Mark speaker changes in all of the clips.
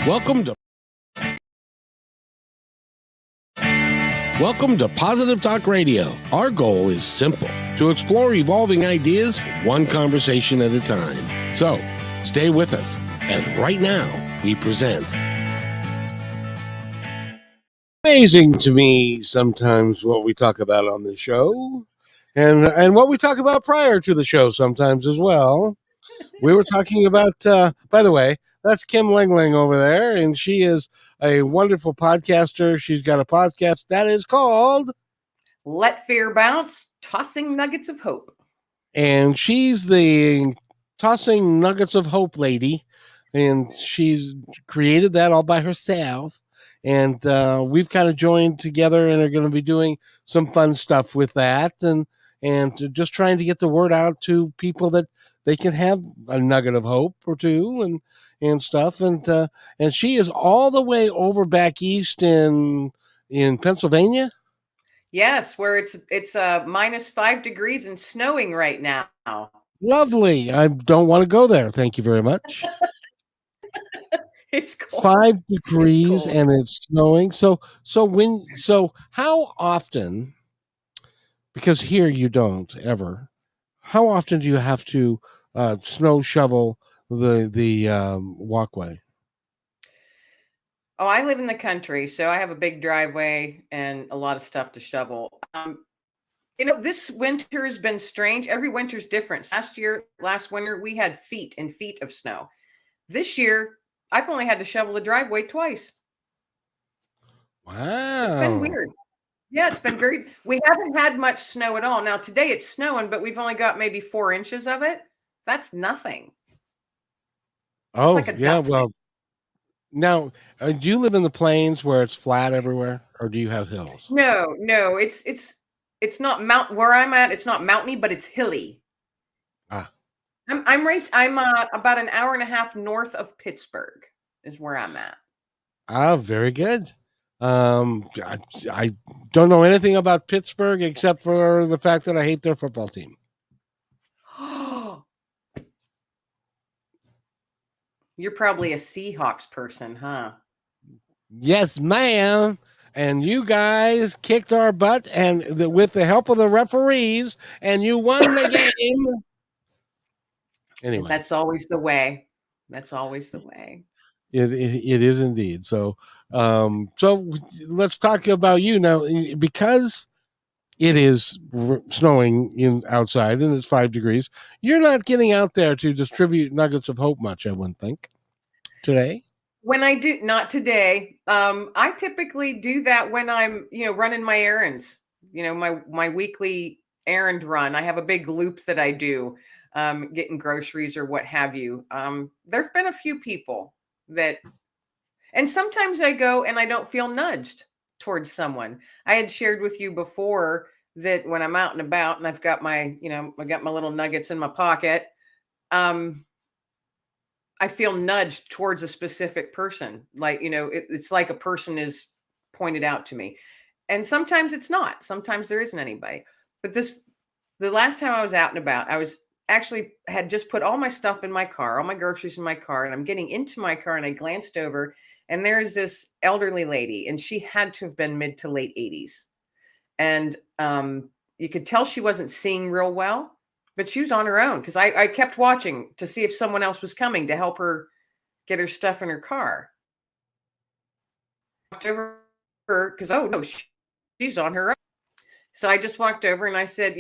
Speaker 1: Welcome to Positive Talk Radio. Our goal is simple: to explore evolving ideas one conversation at a time. So, stay with us as right now we present. Amazing to me sometimes what we talk about on the show and what we talk about prior to the show sometimes as well. We were talking about, by the way, that's Kim Lengling over there, and she is a wonderful podcaster. She's got a podcast that is called
Speaker 2: Let Fear Bounce, Tossing Nuggets of Hope.
Speaker 1: And she's the Tossing Nuggets of Hope lady, and she's created that all by herself. And we've kind of joined together and are going to be doing some fun stuff with that, and just trying to get the word out to people that they can have a nugget of hope or two and stuff. And she is all the way over back east in Pennsylvania.
Speaker 2: Yes, where it's minus 5 degrees and snowing right now.
Speaker 1: Lovely. I don't want to go there. Thank you very much.
Speaker 2: It's cold.
Speaker 1: 5 degrees
Speaker 2: It's
Speaker 1: and it's snowing. So how often, because here you don't ever, how often do you have to snow shovel the walkway?
Speaker 2: Oh, I live in the country, so I have a big driveway and a lot of stuff to shovel. This winter has been strange. Every winter's different. Last winter, we had feet and feet of snow. This year, I've only had to shovel the driveway twice.
Speaker 1: Wow.
Speaker 2: It's been weird. Yeah, it's been we haven't had much snow at all. Now, today it's snowing, but we've only got maybe 4 inches of it. That's nothing.
Speaker 1: Oh, like yeah. Well, now, do you live in the plains where it's flat everywhere, or do you have hills?
Speaker 2: No, it's not where I'm at. It's not mountainy, but it's hilly.
Speaker 1: Ah,
Speaker 2: I'm about an hour and a half north of Pittsburgh is where I'm at.
Speaker 1: Ah, very good. I don't know anything about Pittsburgh except for the fact that I hate their football team.
Speaker 2: You're probably a Seahawks person, huh?
Speaker 1: Yes, ma'am. And you guys kicked our butt, and with the help of the referees, and you won the game. Anyway,
Speaker 2: that's always the way. That's always the way.
Speaker 1: It is indeed. So let's talk about you now, because it is snowing outside and it's 5 degrees. You're not getting out there to distribute nuggets of hope much, I wouldn't think, today.
Speaker 2: When I do, not today. I typically do that when I'm, running my errands. My weekly errand run. I have a big loop that I do, getting groceries or what have you. There've been a few people and sometimes I go and I don't feel nudged towards someone. I had shared with you before that when I'm out and about and I've got my little nuggets in my pocket, I feel nudged towards a specific person. Like, it's like a person is pointed out to me. And sometimes it's not. Sometimes there isn't anybody. But the last time I was out and about, I was had just put all my stuff in my car, all my groceries in my car, and I'm getting into my car and I glanced over and there's this elderly lady, and she had to have been mid to late 80s. And you could tell she wasn't seeing real well. But she was on her own because I kept watching to see if someone else was coming to help her get her stuff in her car. Walked over because, oh, no, she's on her own. So I just walked over and I said,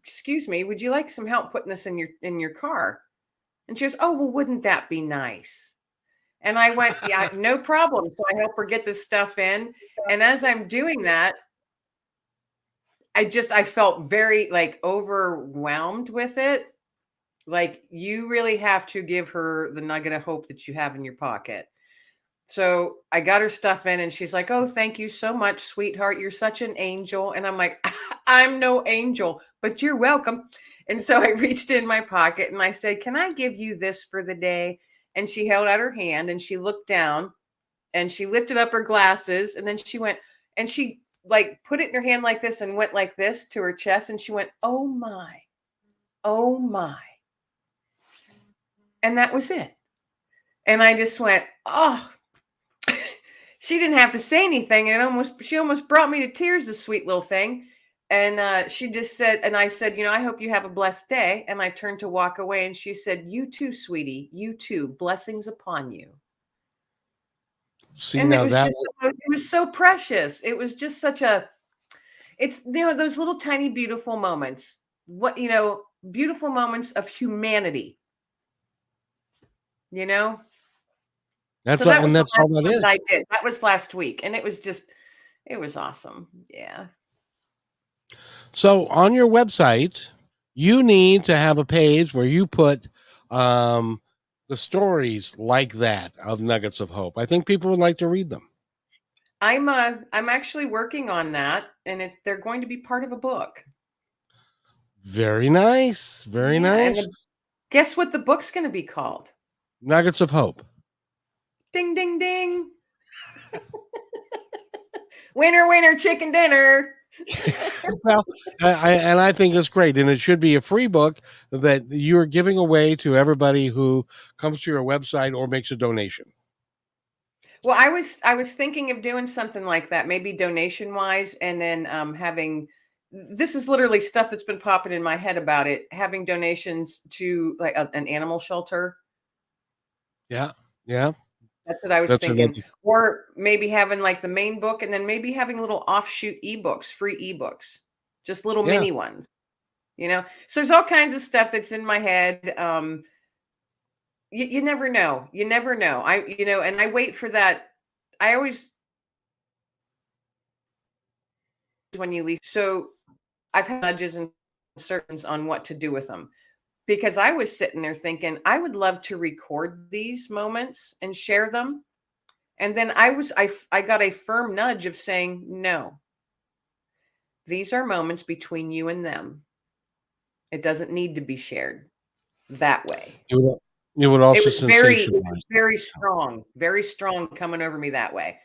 Speaker 2: excuse me, would you like some help putting this in your car? And she goes, oh, well, wouldn't that be nice? And I went, yeah, no problem. So I help her get this stuff in. And as I'm doing that, I felt very overwhelmed with it. Like, you really have to give her the nugget of hope that you have in your pocket. So I got her stuff in and she's like, oh, thank you so much, sweetheart. You're such an angel. And I'm like, I'm no angel, but you're welcome. And so I reached in my pocket and I said, can I give you this for the day? And she held out her hand and she looked down and she lifted up her glasses. And then she went and she put it in her hand like this and went like this to her chest. And she went, oh my, oh my. And that was it. And I just went, oh, she didn't have to say anything, and she almost brought me to tears, this sweet little thing. And she just said, and I said, I hope you have a blessed day. And I turned to walk away, and she said, "You too, sweetie, you too. Blessings upon you."
Speaker 1: See,
Speaker 2: And
Speaker 1: now that
Speaker 2: it was so precious. It was just such a, it's, those little tiny beautiful moments. Beautiful moments of humanity. You know.
Speaker 1: that's
Speaker 2: So that
Speaker 1: and
Speaker 2: was the
Speaker 1: that's all
Speaker 2: last
Speaker 1: that
Speaker 2: one that
Speaker 1: is.
Speaker 2: I did. That was last week, and it was awesome. Yeah.
Speaker 1: So on your website, you need to have a page where you put um, the stories like that of Nuggets of Hope. I think people would like to read them.
Speaker 2: I'm actually working on that, and they're going to be part of a book.
Speaker 1: Very nice. Very
Speaker 2: Yeah, and
Speaker 1: nice.
Speaker 2: guess what the book's going to be called?
Speaker 1: Nuggets of Hope.
Speaker 2: Ding ding ding. Winner winner chicken dinner.
Speaker 1: Well, I think it's great, and it should be a free book that you are giving away to everybody who comes to your website or makes a donation.
Speaker 2: Well, I was thinking of doing something like that, maybe donation wise, and then having, this is literally stuff that's been popping in my head about it, having donations to like an animal shelter.
Speaker 1: Yeah, yeah,
Speaker 2: That's what I was
Speaker 1: that's
Speaker 2: thinking.
Speaker 1: another.
Speaker 2: Or maybe having like the main book, and then maybe having little offshoot ebooks, free ebooks, just little
Speaker 1: Yeah,
Speaker 2: mini ones, So there's all kinds of stuff that's in my head. You never know. You never know. And I wait for that. I always, when you leave, so I've had nudges and certains on what to do with them, because I was sitting there thinking, I would love to record these moments and share them. And then I got a firm nudge of saying, no, these are moments between you and them. It doesn't need to be shared that way.
Speaker 1: it would
Speaker 2: It
Speaker 1: also
Speaker 2: was very, it
Speaker 1: sensationalize.
Speaker 2: was very strong coming over me that way.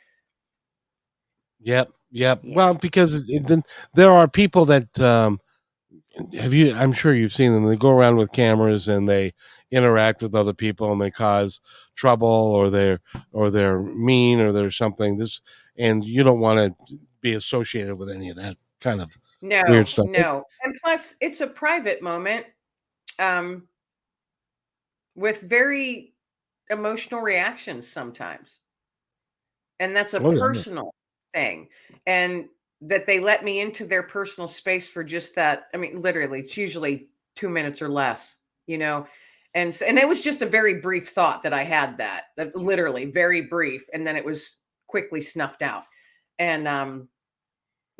Speaker 1: Yep, yep.
Speaker 2: Yeah.
Speaker 1: Well, because then there are people that have you. I'm sure you've seen them. They go around with cameras and they interact with other people and they cause trouble, or they're mean, or they're something. And you don't want to be associated with any of that kind of weird
Speaker 2: No,
Speaker 1: stuff.
Speaker 2: no. And plus, it's a private moment um, with very emotional reactions sometimes. And that's a
Speaker 1: Oh yeah,
Speaker 2: personal thing. And that they let me into their personal space for just that. I mean, literally, it's usually 2 minutes or less, you know. And it was just a very brief thought that I had, that literally very brief, and then it was quickly snuffed out. And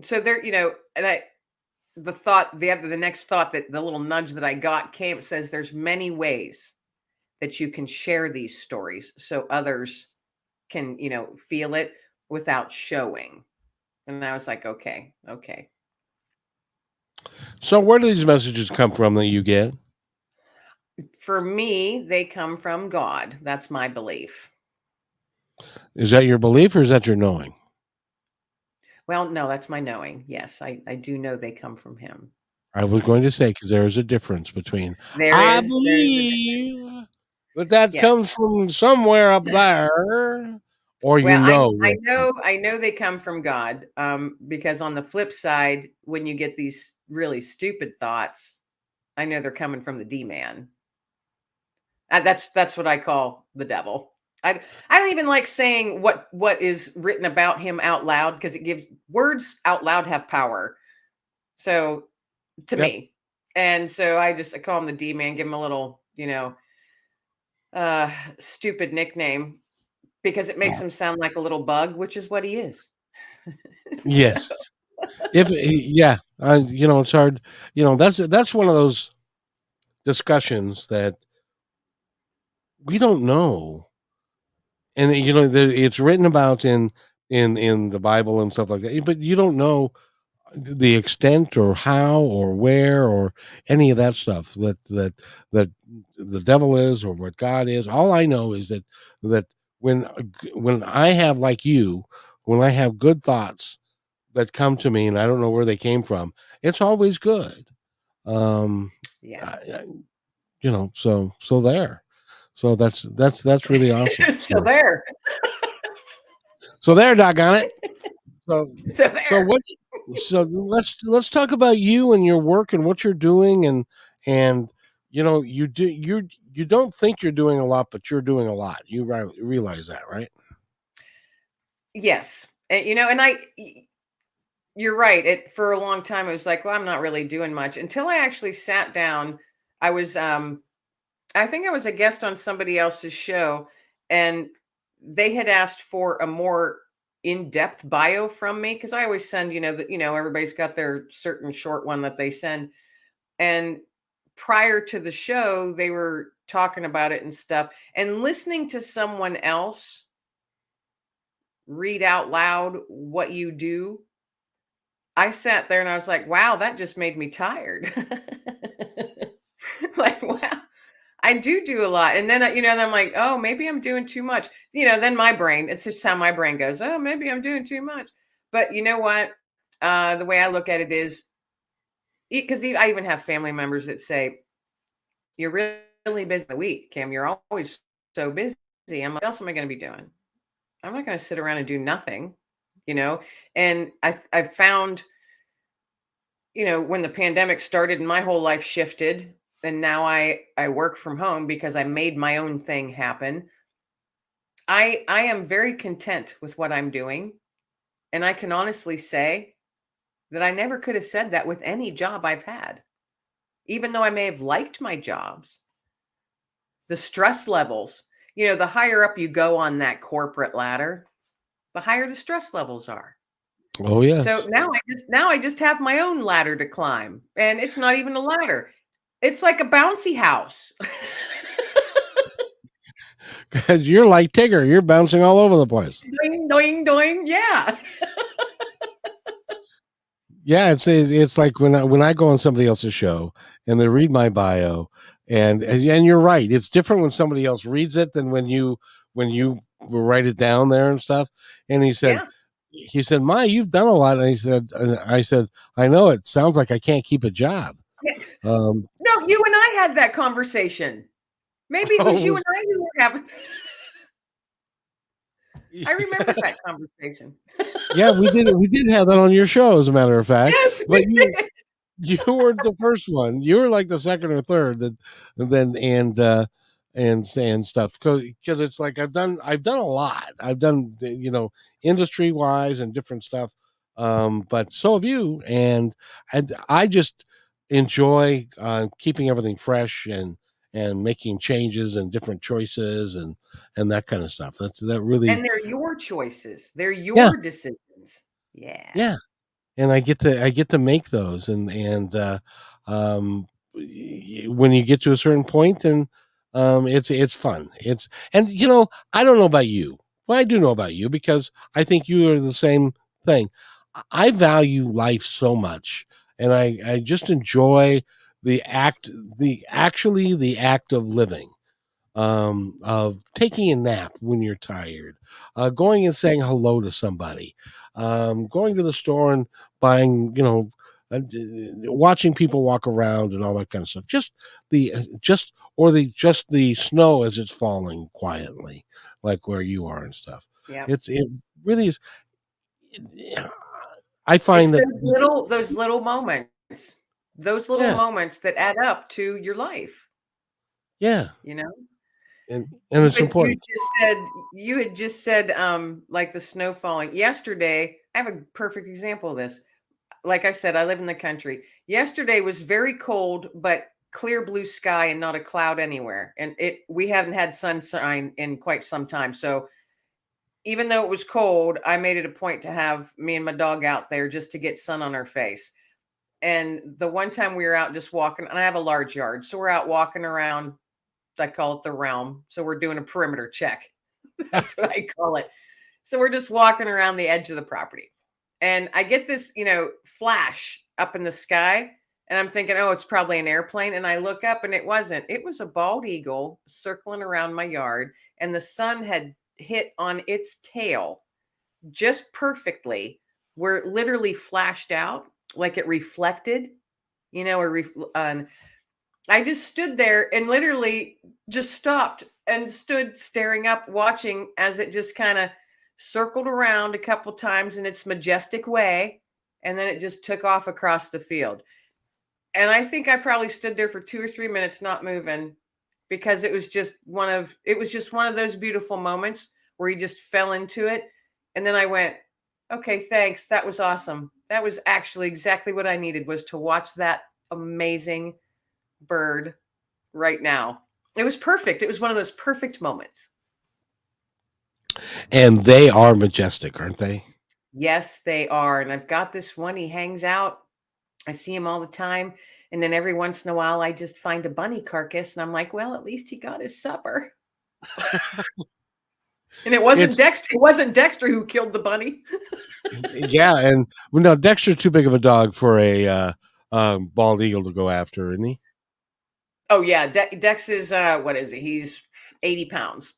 Speaker 2: so there, and I the thought the next thought, that the little nudge that I got came, it says there's many ways that you can share these stories so others can, feel it without showing. And I was like, okay, okay.
Speaker 1: So where do these messages come from that you get?
Speaker 2: For me, they come from God. That's my belief.
Speaker 1: Is that your belief or is that your knowing?
Speaker 2: Well, no, that's my knowing. Yes, I do know they come from him.
Speaker 1: I was going to say, because there is a difference between I
Speaker 2: There's a
Speaker 1: believe that
Speaker 2: yes.
Speaker 1: comes from somewhere up there, or
Speaker 2: Well, I
Speaker 1: where it comes
Speaker 2: know I know they come from God, because on the flip side, when you get these really stupid thoughts, I know they're coming from the D man. That's what I call the devil. I don't even like saying what is written about him out loud, because it gives, words out loud have power. So to
Speaker 1: Yep.
Speaker 2: me, and so I call him the D man, give him a little, stupid nickname, because it makes him sound like a little bug, which is what he is. So,
Speaker 1: Yes. Yeah, it's hard. That's one of those discussions that we don't know, and it's written about in the Bible and stuff like that, but you don't know the extent or how or where or any of that stuff that the devil is or what God is. All I know is that when when I have, like you, when I have good thoughts that come to me and I don't know where they came from, it's always good. Um,
Speaker 2: yeah.
Speaker 1: so there. So that's really awesome.
Speaker 2: So
Speaker 1: So
Speaker 2: there.
Speaker 1: So there, doggone it. So
Speaker 2: So
Speaker 1: so
Speaker 2: there.
Speaker 1: what? So let's talk about you and your work and what you're doing and you don't think you're doing a lot, but you're doing a lot. You realize that, right?
Speaker 2: Yes. And you're right. It for a long time it was like, well, I'm not really doing much until I actually sat down. I was I think I was a guest on somebody else's show, and they had asked for a more in-depth bio from me because I always send, everybody's got their certain short one that they send. And prior to the show, they were talking about it and stuff, and listening to someone else read out loud what you do. I sat there and I was like, wow, that just made me tired. Like, wow, I do a lot. And then, then I'm like, oh, maybe I'm doing too much. Then my brain, it's just how my brain goes, oh, maybe I'm doing too much. But you know what? The way I look at it is because I even have family members that say, you're really busy the week, Kim. You're always so busy. I'm like, what else am I going to be doing? I'm not going to sit around and do nothing, you know? And I found, when the pandemic started and my whole life shifted, and now I work from home because I made my own thing happen. I am very content with what I'm doing, and I can honestly say that I never could have said that with any job I've had. Even though I may have liked my jobs, the stress levels, the higher up you go on that corporate ladder, the higher the stress levels are.
Speaker 1: Oh
Speaker 2: So
Speaker 1: yes.
Speaker 2: now I just have my own ladder to climb, and it's not even a ladder. It's like a bouncy house.
Speaker 1: Because you're like Tigger, you're bouncing all over the place.
Speaker 2: Doing, doing, doing. Yeah.
Speaker 1: Yeah, it's like when I go on somebody else's show and they read my bio, and you're right, it's different when somebody else reads it than when you write it down there and stuff. And
Speaker 2: Yeah.
Speaker 1: he said, "My, you've done a lot." And I said, "I know it sounds like I can't keep a job."
Speaker 2: Yeah.
Speaker 1: Um,
Speaker 2: No, you and I had that conversation. Maybe it was you and I who were having. I remember that conversation.
Speaker 1: yeah, we did have that on your show, as a matter of fact.
Speaker 2: Yes,
Speaker 1: But
Speaker 2: we
Speaker 1: you
Speaker 2: did.
Speaker 1: you weren't the first one. You were like the second or third, and stuff because it's like I've done a lot. I've done industry wise and different stuff. But so have you, and I just enjoy keeping everything fresh and making changes and different choices and that kind of stuff. That really.
Speaker 2: And they're your choices. They're
Speaker 1: Yeah,
Speaker 2: your decisions. Yeah.
Speaker 1: yeah, and I get to make those um when you get to a certain point, and it's fun. And I don't know about you. Well, I do know about you because I think you are the same thing. I value life so much, and I just enjoy the act the act of living, of taking a nap when you're tired, going and saying hello to somebody, going to the store and buying, watching people walk around and all that kind of stuff. Just the snow as it's falling quietly, like where you are and stuff.
Speaker 2: Yeah.
Speaker 1: It really is. I
Speaker 2: It's
Speaker 1: find that,
Speaker 2: those little moments. Those little
Speaker 1: yeah,
Speaker 2: moments that add up to your life,
Speaker 1: yeah,
Speaker 2: you know?
Speaker 1: and
Speaker 2: You
Speaker 1: it's
Speaker 2: had you
Speaker 1: important.
Speaker 2: just said you had just said, like the snow falling. Yesterday, I have a perfect example of this. Like I said, I live in the country. Yesterday was very cold, but clear blue sky and not a cloud anywhere. And we haven't had sunshine in quite some time. So even though it was cold, I made it a point to have me and my dog out there just to get sun on our face. And the one time we were out just walking, and I have a large yard. So we're out walking around. I call it the realm. So we're doing a perimeter check. That's what I call it. So we're just walking around the edge of the property. And I get this, flash up in the sky. And I'm thinking, oh, it's probably an airplane. And I look up and it wasn't. It was a bald eagle circling around my yard. And the sun had hit on its tail just perfectly, where it literally flashed out, like it reflected, and I just stood there and literally just stopped and stood staring up, watching as it just kind of circled around a couple times in its majestic way, and then it just took off across the field. And I think I probably stood there for 2 or 3 minutes not moving, because it was just one of those beautiful moments where you just fell into it. And then I went, okay, thanks. That was awesome. That was actually exactly what I needed, was to watch that amazing bird right now. It was perfect. It was one of those perfect moments.
Speaker 1: And they are majestic, aren't they?
Speaker 2: Yes, they are. And I've got this one. He hangs out. I see him all the time. And then every once in a while, I just find a bunny carcass and I'm like, well, at least he got his supper. And it wasn't
Speaker 1: It's
Speaker 2: Dexter. It wasn't Dexter who killed the bunny.
Speaker 1: yeah, and well, no, Dexter's too big of a dog for a bald eagle to go after, isn't he?
Speaker 2: Oh yeah, Dex is what is it? He's 80 pounds.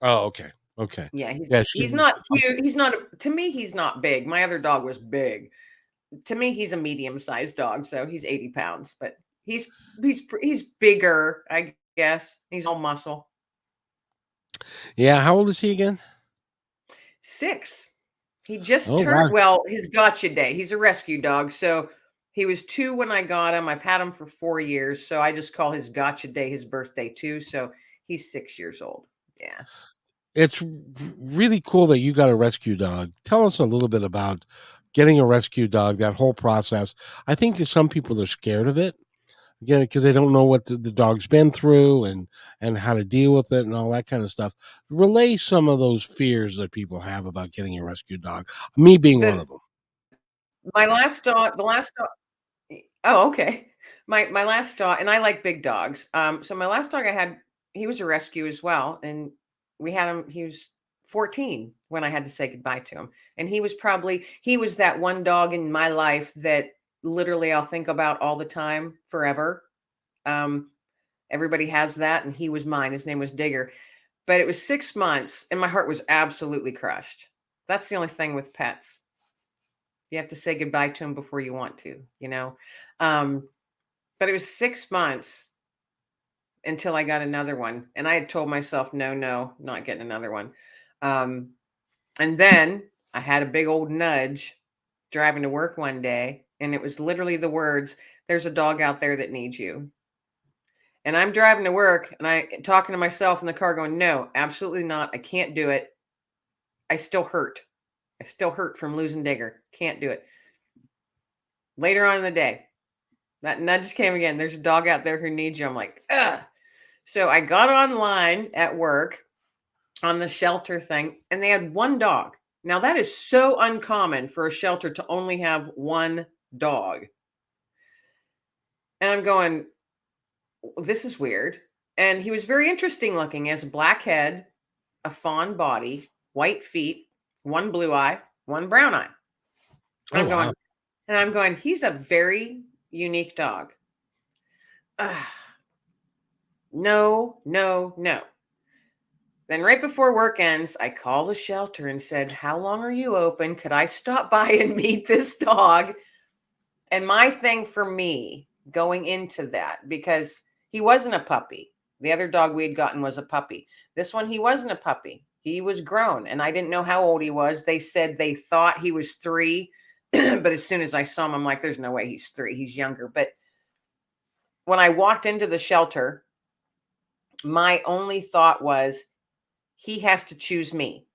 Speaker 1: Oh, okay, okay,
Speaker 2: Yeah, he's
Speaker 1: yeah.
Speaker 2: he's not huge. He's not, to me, he's not big. My other dog was big. To me, he's a medium-sized dog, so he's 80 pounds, but he's bigger, I guess. He's all muscle.
Speaker 1: Yeah, how old is he again?
Speaker 2: 6. He just
Speaker 1: Oh wow,
Speaker 2: turned, well, his gotcha day. He's a rescue dog, so he was 2 when I got him. I've had him for 4 years, so I just call his gotcha day his birthday too. So he's 6 years old. Yeah.
Speaker 1: it's really cool that you got a rescue dog. Tell us a little bit about getting a rescue dog. That whole process. I think some people are scared of it. Again, because they don't know what the dog's been through and how to deal with it and all that kind of stuff. Relay some of those fears that people have about getting a rescue dog. Me being one
Speaker 2: The
Speaker 1: of them.
Speaker 2: my last dog, the last dog. Oh, okay. My last dog, and I like big dogs. So my last dog I had, he was a rescue as well, and we had him. He was 14 when I had to say goodbye to him, and he was that one dog in my life that literally I'll think about all the time, forever. Um, Everybody has that, and he was mine. His name was Digger, but it was 6 months, and my heart was absolutely crushed. That's the only thing with pets. You have to say goodbye to him before you want to, you know. Um, but it was 6 months until I got another one. And I had told myself, no, no, not getting another one. Um, and then I had a big old nudge driving to work one day. And it was literally the words, there's a dog out there that needs you. And I'm driving to work and I talking to myself in the car going, no, absolutely not. I can't do it. I still hurt. I still hurt from losing Digger. Can't do it. Later on in the day, that nudge came again. There's a dog out there who needs you. I'm like, ugh. So I got online at work on the shelter thing, and they had one dog. Now, that is so uncommon for a shelter to only have one dog. And I'm going, this is weird. And he was very interesting looking. He has a black head, a fawn body, white feet, one blue eye, one brown eye.
Speaker 1: Oh wow.
Speaker 2: I'm going, he's a very unique dog. No, no, no. Then right before work ends, I call the shelter and said, how long are you open? Could I stop by and meet this dog? And my thing for me going into that, because he wasn't a puppy. The other dog we had gotten was a puppy. This one, he wasn't a puppy. He was grown, and I didn't know how old he was. They said they thought he was 3, but as soon as I saw him, I'm like, there's no way he's 3. He's younger. But when I walked into the shelter, my only thought was, he has to choose me,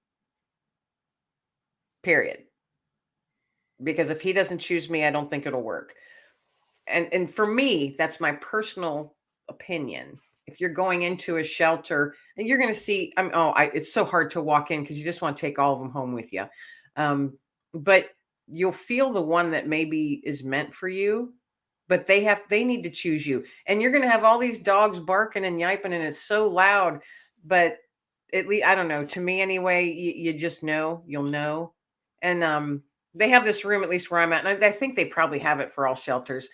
Speaker 2: period. Because if he doesn't choose me, I don't think it'll work. And for me, that's my personal opinion. If you're going into a shelter and you're going to see, it's so hard to walk in because you just want to take all of them home with you. But you'll feel the one that maybe is meant for you, but they need to choose you. And you're going to have all these dogs barking and yiping, and it's so loud. But at least, I don't know, to me anyway, you just know, you'll know. And they have this room, at least where I'm at, and I think they probably have it for all shelters.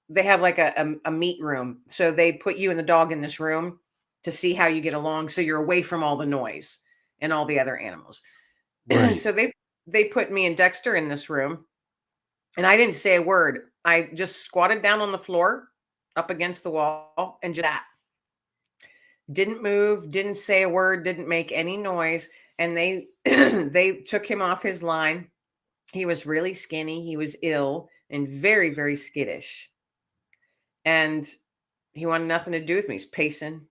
Speaker 2: They have like a meet room. So they put you and the dog in this room to see how you get along. So you're away from all the noise and all the other animals.
Speaker 1: Right.
Speaker 2: So they put me and Dexter in this room, and I didn't say a word. I just squatted down on the floor up against the wall and just that. Didn't move, didn't say a word, didn't make any noise. and they they took him off his line. He was really skinny. He was ill and very, very skittish. And he wanted nothing to do with me. He's pacing.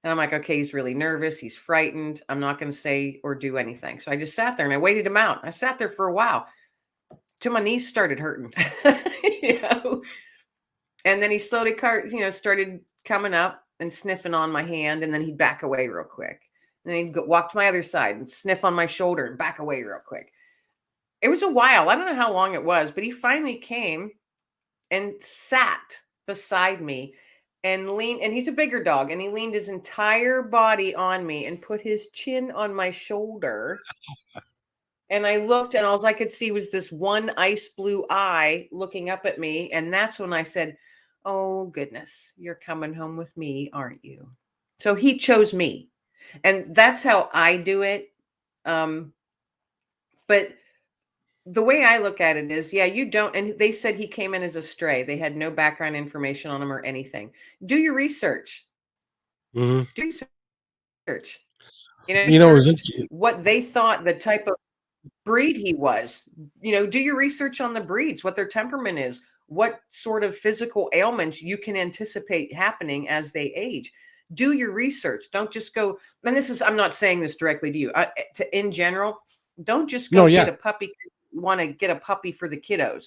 Speaker 2: And I'm like, okay, he's really nervous. He's frightened. I'm not going to say or do anything. So I just sat there and I waited him out. I sat there for a while till my knees started hurting, you know. And then he slowly, started coming up and sniffing on my hand. And then he'd back away real quick. And then he'd walk to my other side and sniff on my shoulder and back away real quick. It was a while. I don't know how long it was, but he finally came and sat beside me and leaned, and he's a bigger dog, and he leaned his entire body on me and put his chin on my shoulder. And I looked, and all I could see was this one ice blue eye looking up at me. And that's when I said, oh, goodness, you're coming home with me, aren't you? So he chose me. And that's how I do it. But the way I look at it is, yeah, you don't. And they said he came in as a stray. They had no background information on him or anything. Do your research.
Speaker 1: Mm-hmm.
Speaker 2: Do research.
Speaker 1: Searched
Speaker 2: what they thought the type of breed he was. Do your research on the breeds, what their temperament is, what sort of physical ailments you can anticipate happening as they age. Do your research. Don't just go. And I'm not saying this directly to you. In general, don't just go get a puppy. Want to get a puppy for the kiddos.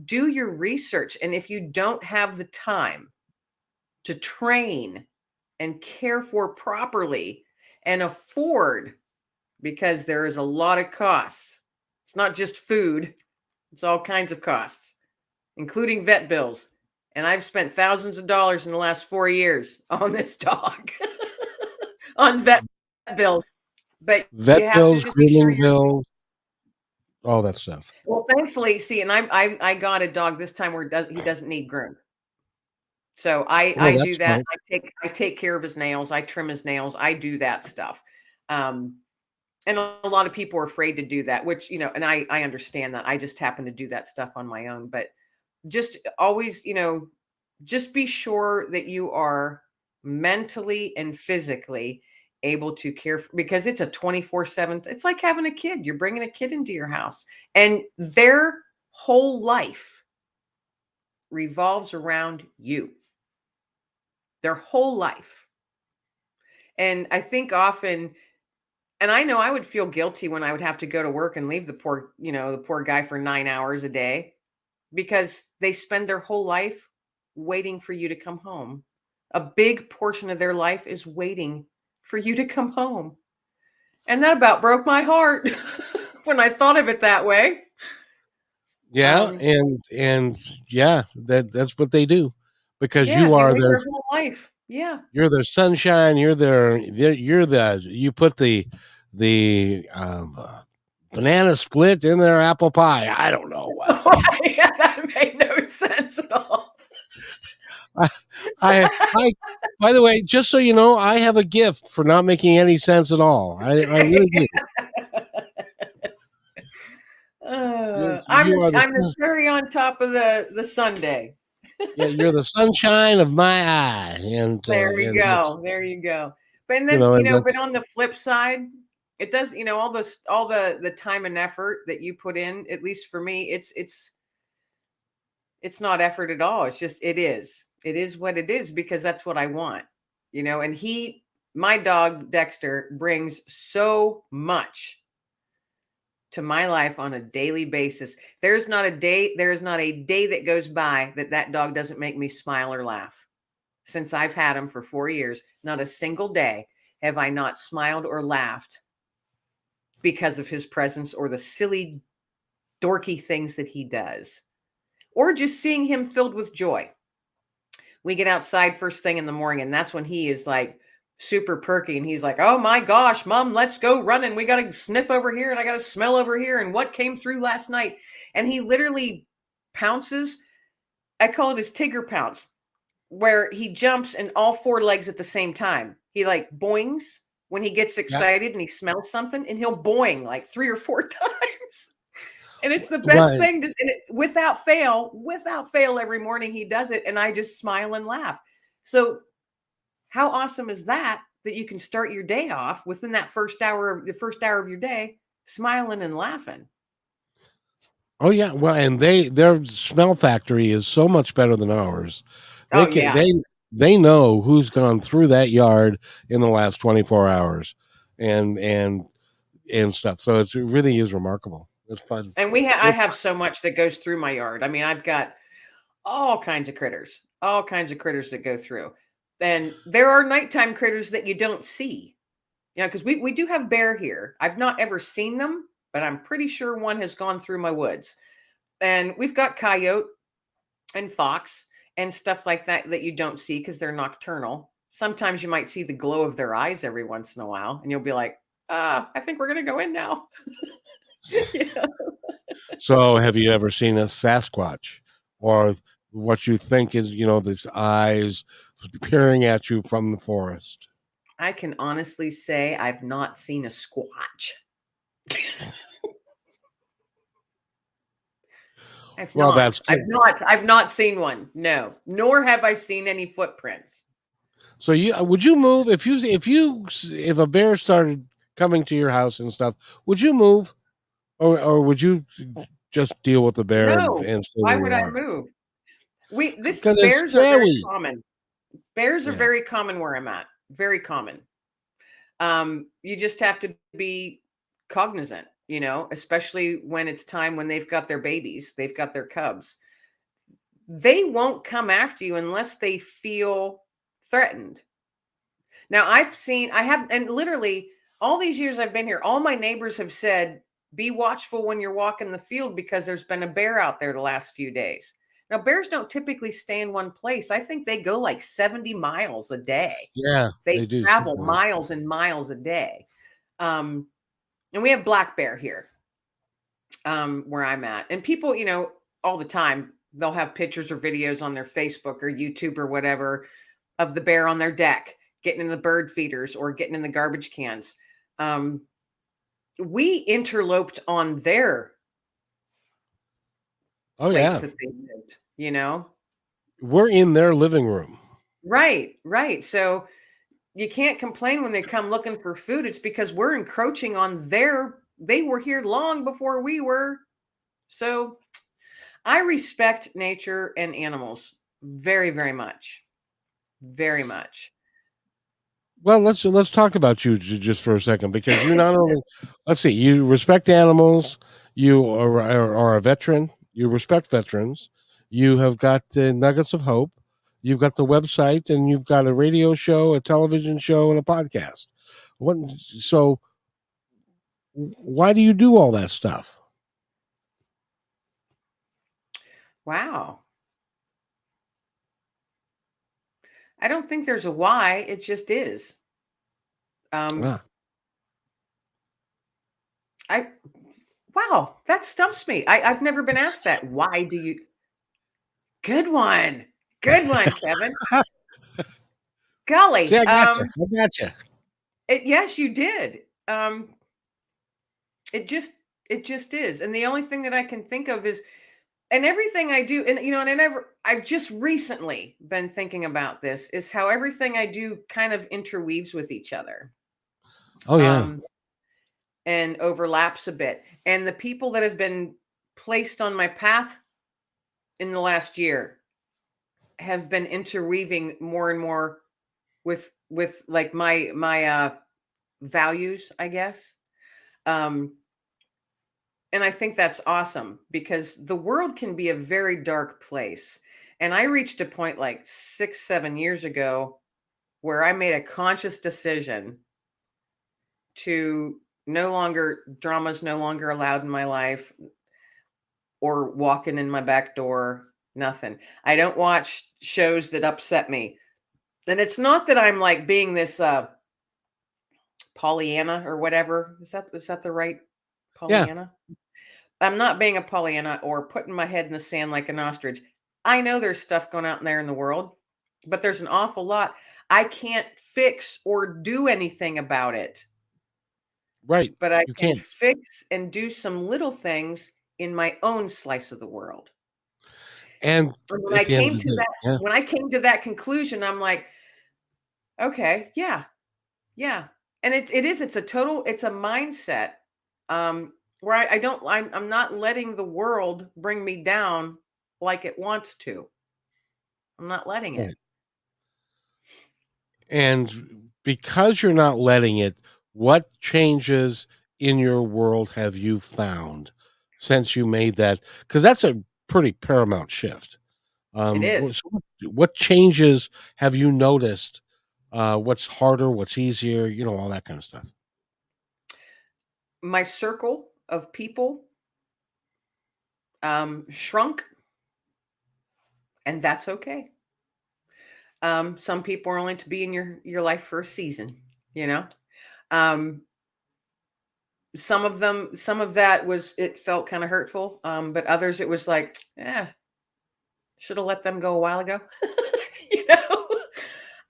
Speaker 2: Do your research. And if you don't have the time to train and care for properly and afford, because there is a lot of costs. It's not just food. It's all kinds of costs, including vet bills. And I've spent thousands of dollars in the last 4 years on this dog on vet bills. But
Speaker 1: vet bills, grooming bills, all that stuff.
Speaker 2: Well, thankfully, see, and I got a dog this time where he doesn't need groom. So I do that. I take care of his nails. I trim his nails. I do that stuff. And a lot of people are afraid to do that, which, and I understand that. I just happen to do that stuff on my own. But just always, just be sure that you are mentally and physically able to care for, because it's a 24/7. It's like having a kid. You're bringing a kid into your house, and their whole life revolves around you. Their whole life. And I think often, and I know I would feel guilty when I would have to go to work and leave the poor guy for 9 hours a day, because they spend their whole life waiting for you to come home. A big portion of their life is waiting for you to come home. And that about broke my heart when I thought of it that way.
Speaker 1: Yeah. And yeah, that's what they do, because you are their
Speaker 2: whole life. Yeah.
Speaker 1: You're their sunshine. You put the banana split in their apple pie. I don't know what.
Speaker 2: Yeah, that made no sense at all.
Speaker 1: I by the way, just so you know, I have a gift for not making any sense at all. I really do.
Speaker 2: I'm the cherry on top of the sundae.
Speaker 1: Yeah, you're the sunshine of my eye. And
Speaker 2: there you go. But then but on the flip side, it does, all the time and effort that you put in, at least for me, it's not effort at all. It's just, it is what it is, because that's what I want, and my dog Dexter brings so much to my life on a daily basis. There is not a day that goes by that dog doesn't make me smile or laugh. Since I've had him for 4 years, not a single day have I not smiled or laughed because of his presence or the silly, dorky things that he does, or just seeing him filled with joy. We get outside first thing in the morning, and that's when he is like super perky, and he's like, oh my gosh, Mom, let's go running. We got to sniff over here, and I got to smell over here, and what came through last night. And he literally pounces. I call it his Tigger pounce, where he jumps in all 4 legs at the same time. He like boings when he gets excited and he smells something, and he'll boing like 3 or 4 times. And it's the best thing to, without fail, every morning he does it. And I just smile and laugh. So how awesome is that? that you can start your day off within that the first hour of your day, smiling and laughing.
Speaker 1: Oh yeah, well, and their smell factory is so much better than ours. They
Speaker 2: Oh
Speaker 1: can
Speaker 2: yeah.
Speaker 1: they know who's gone through that yard in the last 24 hours, and stuff. So it really is remarkable. It's fun.
Speaker 2: And I have so much that goes through my yard. I mean, I've got all kinds of critters, all kinds of critters that go through. And there are nighttime critters that you don't see. Yeah, because we do have bear here. I've not ever seen them, but I'm pretty sure one has gone through my woods. And we've got coyote and fox and stuff like that that you don't see because they're nocturnal. Sometimes you might see the glow of their eyes every once in a while, and you'll be like, I think we're gonna go in now. Yeah.
Speaker 1: So have you ever seen a Sasquatch, or what you think is, these eyes peering at you from the forest?
Speaker 2: I can honestly say I've not seen a squatch. I've
Speaker 1: Well,
Speaker 2: not.
Speaker 1: that's good.
Speaker 2: I've not seen one. No. Nor have I seen any footprints.
Speaker 1: So would you move if a bear started coming to your house and stuff? Would you move, or would you just deal with the bear
Speaker 2: No.
Speaker 1: and stay
Speaker 2: Why
Speaker 1: where
Speaker 2: would
Speaker 1: you
Speaker 2: I
Speaker 1: are?
Speaker 2: move? This
Speaker 1: Because it's
Speaker 2: bears are very
Speaker 1: scary.
Speaker 2: common. Bears are
Speaker 1: Yeah.
Speaker 2: very common where I'm at. Very common. You just have to be cognizant, especially when it's time when they've got their babies, they've got their cubs. They won't come after you unless they feel threatened. Now, and literally all these years I've been here, all my neighbors have said, be watchful when you're walking the field because there's been a bear out there the last few days. Now, bears don't typically stay in one place. I think they go like 70 miles a day.
Speaker 1: Yeah,
Speaker 2: They
Speaker 1: they do.
Speaker 2: travel
Speaker 1: Something like that.
Speaker 2: miles and miles a day. Um, and we have black bear here, where I'm at. And people, all the time, they'll have pictures or videos on their Facebook or YouTube or whatever of the bear on their deck, getting in the bird feeders or getting in the garbage cans. We interloped on their
Speaker 1: Oh
Speaker 2: place
Speaker 1: yeah,
Speaker 2: that they lived.
Speaker 1: we're in their living room.
Speaker 2: Right, right. So you can't complain when they come looking for food. It's because we're encroaching on they were here long before we were. So I respect nature and animals very, very much. Very much.
Speaker 1: Well, let's talk about you just for a second, because you not only, let's see, you respect animals, you are a veteran, you respect veterans, you have got Nuggets of Hope, you've got the website, and you've got a radio show, a television show, and a podcast. What? So why do you do all that stuff?
Speaker 2: Wow. I don't think there's a why. It just is. Um,
Speaker 1: Ah,
Speaker 2: I Wow, that stumps me. I've never been asked that. Why do you? Good one. Good one, Kevin.
Speaker 1: see,
Speaker 2: Golly.
Speaker 1: I gotcha. I gotcha.
Speaker 2: Yes, you did. It just it just is. And the only thing that I can think of is, and everything I do, and I've just recently been thinking about this, is how everything I do kind of interweaves with each other.
Speaker 1: Oh yeah.
Speaker 2: Um, and overlaps a bit. And the people that have been placed on my path in the last year have been interweaving more and more with like my values, I guess. Um, and I think that's awesome because the world can be a very dark place. And I reached a point like 6, 7 years ago where I made a conscious decision to drama's no longer allowed in my life, or walking in my back door, nothing. I don't watch shows that upset me. And it's not that I'm like being this Pollyanna or whatever. Is that the right
Speaker 1: Yeah.
Speaker 2: Pollyanna? I'm not being a Pollyanna or putting my head in the sand like an ostrich. I know there's stuff going out there in the world, but there's an awful lot I can't fix or do anything about it.
Speaker 1: Right.
Speaker 2: But I
Speaker 1: You
Speaker 2: can
Speaker 1: can't.
Speaker 2: fix and do some little things in my own slice of the world.
Speaker 1: And
Speaker 2: And
Speaker 1: at the end of the day, yeah.
Speaker 2: when I came to that conclusion, I'm like, okay, yeah, Yeah. And it's a total, it's a mindset. Where I don't, I'm not letting the world bring me down like it wants to. I'm not letting it.
Speaker 1: Right. And because you're not letting it, what changes in your world have you found since you made that? Because that's a pretty paramount shift.
Speaker 2: It is.
Speaker 1: So what changes have you noticed? What's harder? What's easier? All that kind of stuff.
Speaker 2: My circle of people shrunk, and that's okay. Some people are only to be in your life for a season, you know. Um, some of them, some of that was, it felt kind of hurtful, but others it was like, should have let them go a while ago. you know.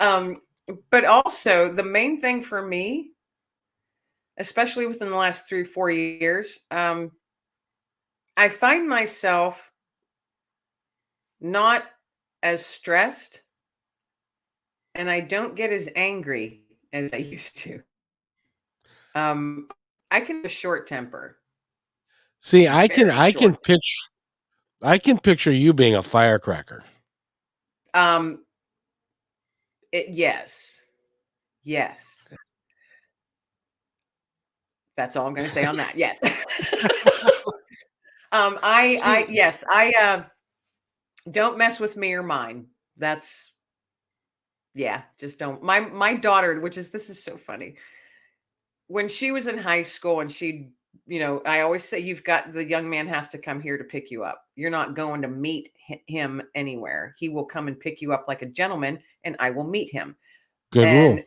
Speaker 2: Um, but also the main thing for me, especially within the last 3 or 4 years, I find myself not as stressed, and I don't get as angry as I used to. Um, I can have a short temper,
Speaker 1: See,
Speaker 2: very short.
Speaker 1: I can picture you being a firecracker.
Speaker 2: Um, yes, yes. That's all I'm going to say on that. Yes.
Speaker 1: See,
Speaker 2: yes, I don't mess with me or mine. That's, yeah, just don't. My daughter, which is, this is so funny. When she was in high school and she, I always say, you've got, the young man has to come here to pick you up. You're not going to meet him anywhere. He will come and pick you up like a gentleman, and I will meet him.
Speaker 1: good rule.
Speaker 2: And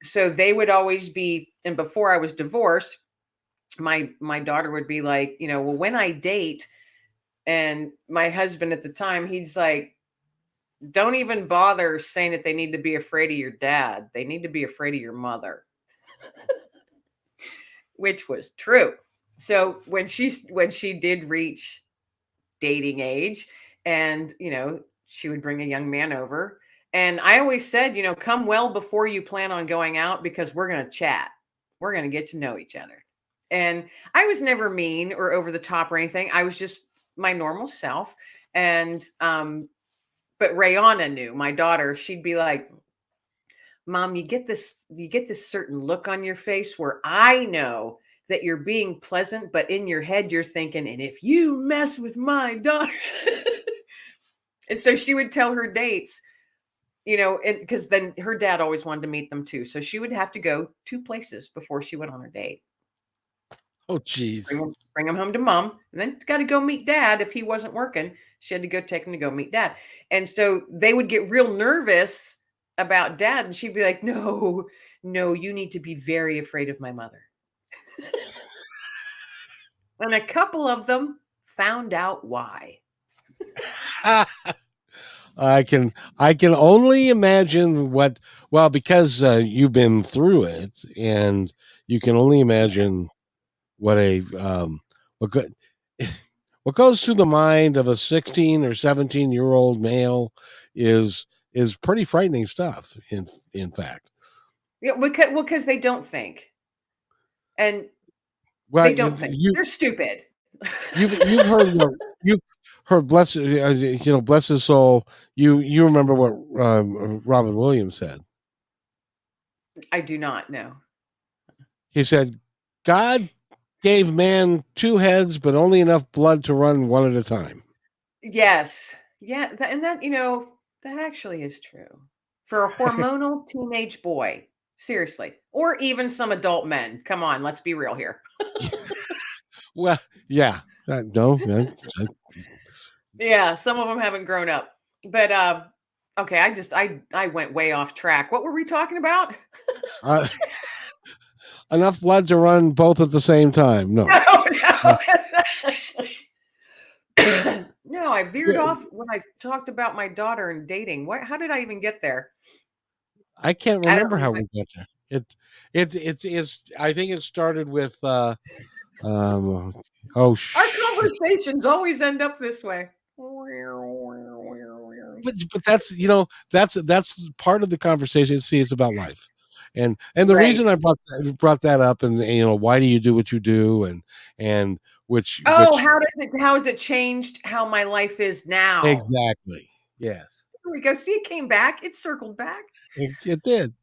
Speaker 2: so they would always be, and before I was divorced, my daughter would be like, well, when I date, and my husband at the time, he's like, don't even bother saying that they need to be afraid of your dad. They need to be afraid of your mother, which was true. So when she did reach dating age, and she would bring a young man over, and I always said, come well before you plan on going out, because we're going to chat. We're going to get to know each other. And I was never mean or over the top or anything. I was just my normal self. And but Rayana knew, my daughter, she'd be like, Mom, you get this certain look on your face where I know that you're being pleasant, but in your head you're thinking, and if you mess with my daughter. And so she would tell her dates, and because then her dad always wanted to meet them too. So she would have to go 2 places before she went on her date.
Speaker 1: Oh, geez.
Speaker 2: Bring him home to mom, and then got to go meet dad. If he wasn't working, she had to go take him to go meet dad. And so they would get real nervous about dad, and she'd be like, no, no, you need to be very afraid of my mother. And a couple of them found out why.
Speaker 1: I can only imagine because you've been through it, and you can only imagine what a what go, what goes through the mind of a 16 or 17-year-old male is pretty frightening stuff, in fact.
Speaker 2: Yeah, because they don't think, and
Speaker 1: Well,
Speaker 2: they don't think, they're stupid.
Speaker 1: you've heard you've heard, bless his soul. You remember what Robin Williams said.
Speaker 2: I do not know.
Speaker 1: He said, God gave man two heads, but only enough blood to run one at a time.
Speaker 2: Yes. Yeah, and that, that actually is true. For a hormonal teenage boy. Seriously. Or even some adult men. Come on, let's be real here.
Speaker 1: Well, yeah. No.
Speaker 2: Yeah, some of them haven't grown up. But okay, I went way off track. What were we talking about?
Speaker 1: uh, enough blood to run both at the same time. No.
Speaker 2: No,
Speaker 1: Uh,
Speaker 2: no. No, I veered off when I talked about my daughter and dating. How did I even get there?
Speaker 1: I can't
Speaker 2: I don't
Speaker 1: remember how
Speaker 2: know.
Speaker 1: we got there. It's. I think it started with. Um. Oh.
Speaker 2: Our conversations always end up this way.
Speaker 1: But that's that's part of the conversation. See, it's about life, And the reason
Speaker 2: Right.
Speaker 1: I brought that up, and why do you do what you do, and
Speaker 2: Oh,
Speaker 1: which
Speaker 2: how has it changed how my life is now?
Speaker 1: exactly, yes,
Speaker 2: Here we go. See, it came back. It circled back.
Speaker 1: it did.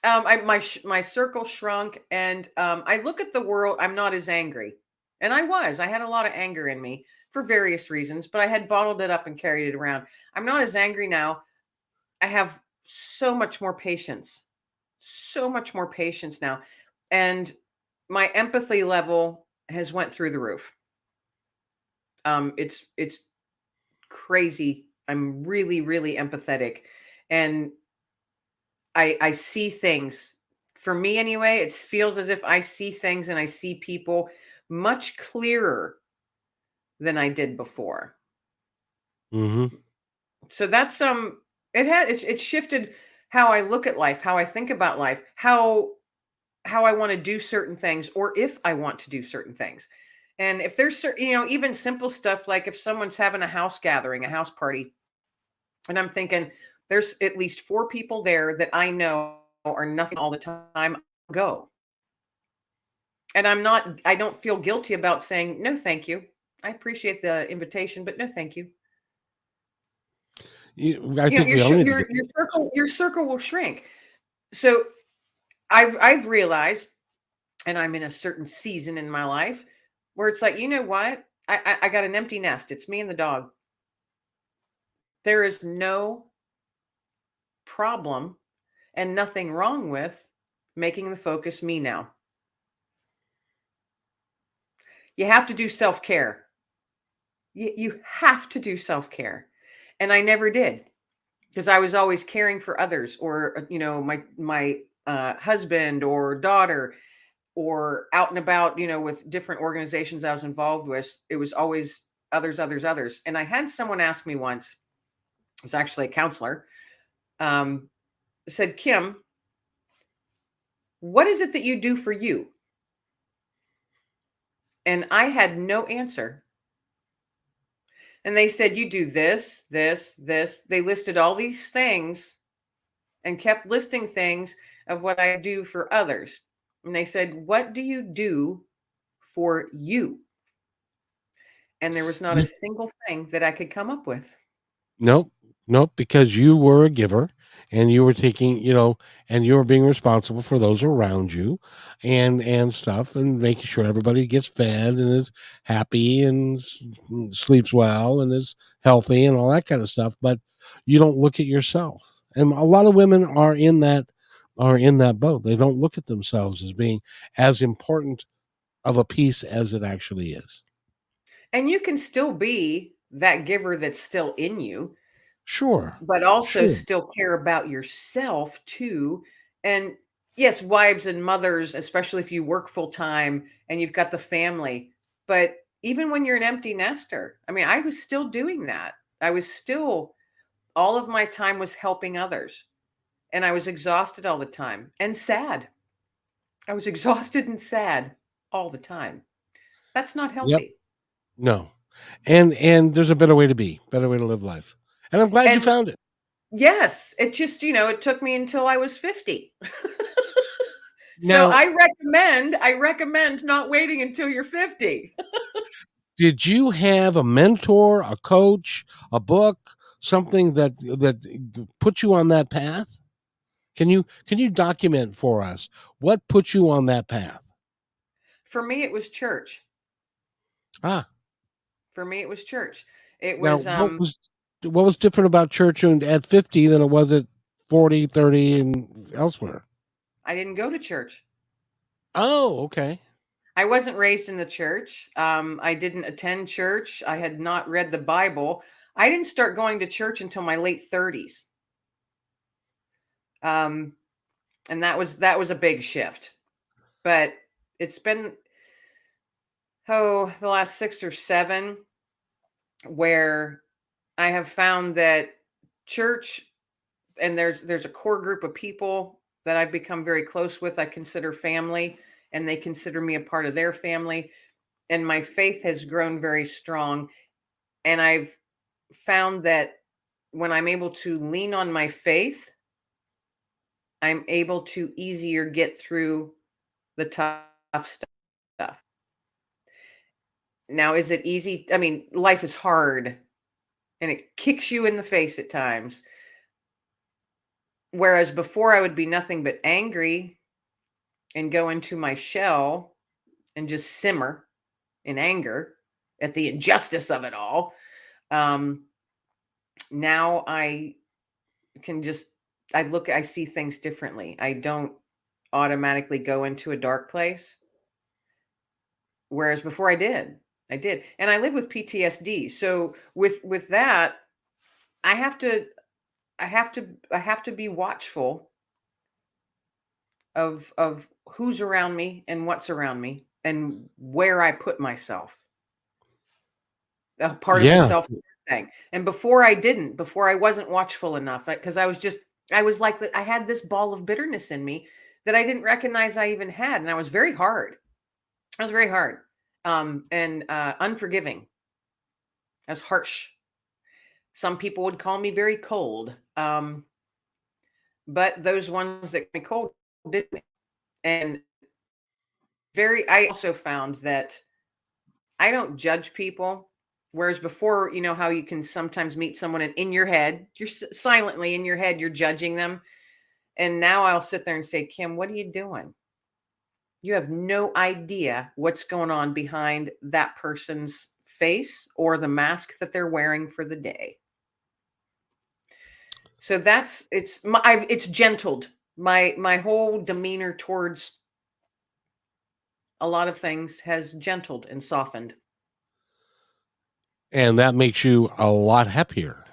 Speaker 2: My circle shrunk, and I look at the world. I'm not as angry, and I had a lot of anger in me for various reasons, but I had bottled it up and carried it around. I'm not as angry now. I have so much more patience now, and my empathy level has went through the roof. It's crazy. I'm really, really empathetic, and I see things. For me anyway, it feels as if I see things and I see people much clearer than I did before.
Speaker 1: Hmm.
Speaker 2: So that's it's shifted how I look at life, how I think about life, how I want to do certain things, or if I want to do certain things. And if there's even simple stuff like if someone's having a house gathering, a house party, and I'm thinking there's at least four people there that I know are nothing all the time, go. And I don't feel guilty about saying, no, thank you. I appreciate the invitation, but no, thank you.
Speaker 1: I think we all need to get.
Speaker 2: Your circle will shrink. So I've realized, and I'm in a certain season in my life where it's like, you know what? I got an empty nest. It's me and the dog. There is no problem and nothing wrong with making the focus me now. You have to do self care. You have to do self care. And I never did because I was always caring for others or, my husband or daughter or out and about, with different organizations I was involved with. It was always others, others, others. And I had someone ask me once, it was actually a counselor, um, said, Kim, what is it that you do for you? And I had no answer. And they said, you do this, this, this. They listed all these things and kept listing things of what I do for others. And they said, what do you do for you? And there was not a single thing that I could come up with.
Speaker 1: Nope, nope, because you were a giver and you were taking, and you were being responsible for those around you and stuff and making sure everybody gets fed and is happy and sleeps well and is healthy and all that kind of stuff, but you don't look at yourself. And a lot of women are in that boat. They don't look at themselves as being as important of a piece as it actually is.
Speaker 2: And you can still be that giver that's still in you,
Speaker 1: Sure.
Speaker 2: but also
Speaker 1: Sure.
Speaker 2: still care about yourself too. And yes, wives and mothers, especially if you work full time and you've got the family. But even when you're an empty nester, I mean, I was still doing that. I was still, all of my time was helping others. And I was exhausted all the time and sad. I was exhausted and sad all the time. That's not
Speaker 1: Yep.
Speaker 2: healthy.
Speaker 1: No. And there's a better way to live life. And I'm glad you
Speaker 2: And
Speaker 1: found it.
Speaker 2: yes, it just, it took me until I was 50. So
Speaker 1: Now,
Speaker 2: I recommend not waiting until you're 50.
Speaker 1: did you have a mentor, a coach, a book, something that put you on that path? Can you document for us what put you on that path?
Speaker 2: For me, it was church.
Speaker 1: Ah,
Speaker 2: For me, it was church. It
Speaker 1: now
Speaker 2: was
Speaker 1: what was different about church and at 50 than it was at 40, 30, and elsewhere?
Speaker 2: I didn't go to church.
Speaker 1: Oh, okay.
Speaker 2: I wasn't raised in the church. I didn't attend church. I had not read the Bible. I didn't start going to church until my late 30s. Um, and that was a big shift. But it's been the last 6 or 7 where I have found that church, and there's a core group of people that I've become very close with. I consider family, and they consider me a part of their family. And my faith has grown very strong. And I've found that when I'm able to lean on my faith I'm able to easier get through the tough stuff. Now, is it easy? I mean, life is hard and it kicks you in the face at times. Whereas before I would be nothing but angry and go into my shell and just simmer in anger at the injustice of it all. Um, Now can just, I see things differently. I don't automatically go into a dark place. Whereas before I did. And I live with PTSD. So with that, I have to I have to be watchful of who's around me and what's around me and where I put myself. A part of the
Speaker 1: Yeah.
Speaker 2: self thing. And before I wasn't watchful enough because I was like that. I had this ball of bitterness in me that I didn't recognize I even had. And I was very hard. I was very hard. And unforgiving. I was harsh. Some people would call me very cold. But those ones that me cold did me. And I also found that I don't judge people. Whereas before, you know how you can sometimes meet someone and in your head, you're silently in your head, you're judging them. And now I'll sit there and say, Kim, what are you doing? You have no idea what's going on behind that person's face or the mask that they're wearing for the day. So it's gentled my whole demeanor towards a lot of things has gentled and softened.
Speaker 1: And that makes you a lot happier.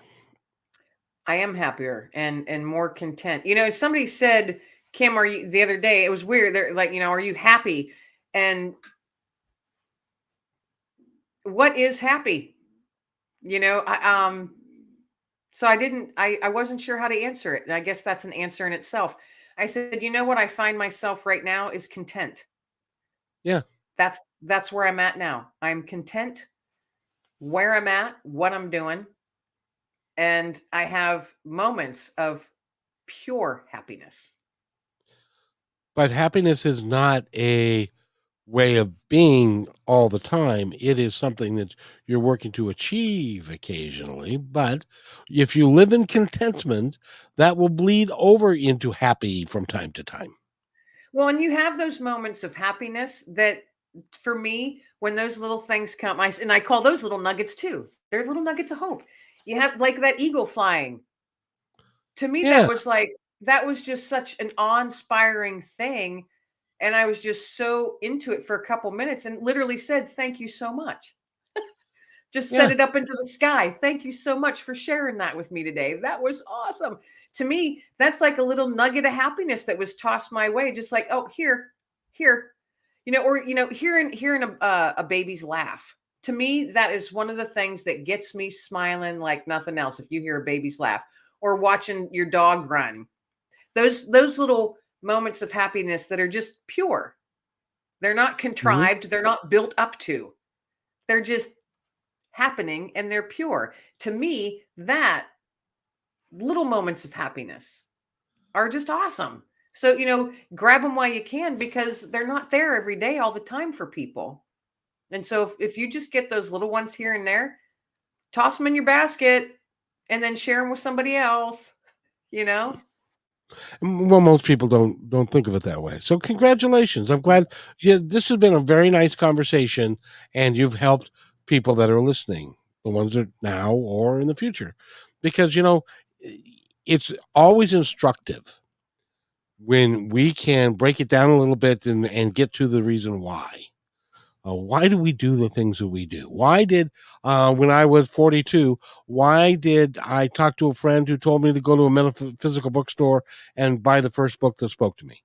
Speaker 2: I am happier and more content. You know, somebody said, Kim, are you, the other day, it was weird. They're like, you know, are you happy? And what is happy? You know, so I wasn't sure how to answer it. And I guess that's an answer in itself. I said, you know what I find myself right now is content.
Speaker 1: Yeah.
Speaker 2: That's where I'm at now. I'm content where I'm at, what I'm doing, and I have moments of pure happiness.
Speaker 1: But happiness is not a way of being all the time. It is something that you're working to achieve occasionally. But if you live in contentment, that will bleed over into happy from time to time.
Speaker 2: Well, and you have those moments of happiness that for me, when those little things come, and I call those little nuggets too. They're little nuggets of hope. You have like that eagle flying. To me,
Speaker 1: Yeah.
Speaker 2: that was just such an awe-inspiring thing. And I was just so into it for a couple minutes and literally said, thank you so much. Just set
Speaker 1: Yeah.
Speaker 2: it up into the sky. Thank you so much for sharing that with me today. That was awesome. To me, that's like a little nugget of happiness that was tossed my way. Just like, oh, here, you know, or you know, hearing a baby's laugh. To me, that is one of the things that gets me smiling like nothing else. If you hear a baby's laugh, or watching your dog run, those little moments of happiness that are just pure. They're not
Speaker 1: Mhm.
Speaker 2: contrived. They're not built up to. They're just happening and they're pure. To me, that little moments of happiness are just awesome. So, you know, grab them while you can because they're not there every day all the time for people. And so if you just get those little ones here and there, toss them in your basket and then share them with somebody else, you know?
Speaker 1: Well, most people don't think of it that way. So congratulations. I'm glad. Yeah, this has been a very nice conversation, and you've helped people that are listening, the ones that now or in the future, because it's always instructive when we can break it down a little bit and get to the reason why. Why do we do the things that we do? Why did, when I was 42, why did I talk to a friend who told me to go to a metaphysical bookstore and buy the first book that spoke to me?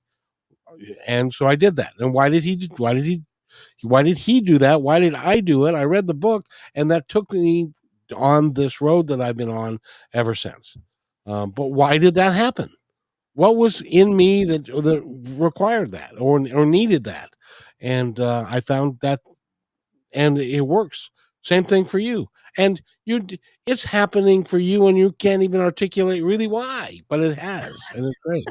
Speaker 1: And so I did that. And why did he do that? Why did I do it? I read the book, and that took me on this road that I've been on ever since. But why did that happen? What was in me that required that or needed that? And I found that, and it works. Same thing for you. And it's happening for you, and you can't even articulate really why, but it has, and it's great.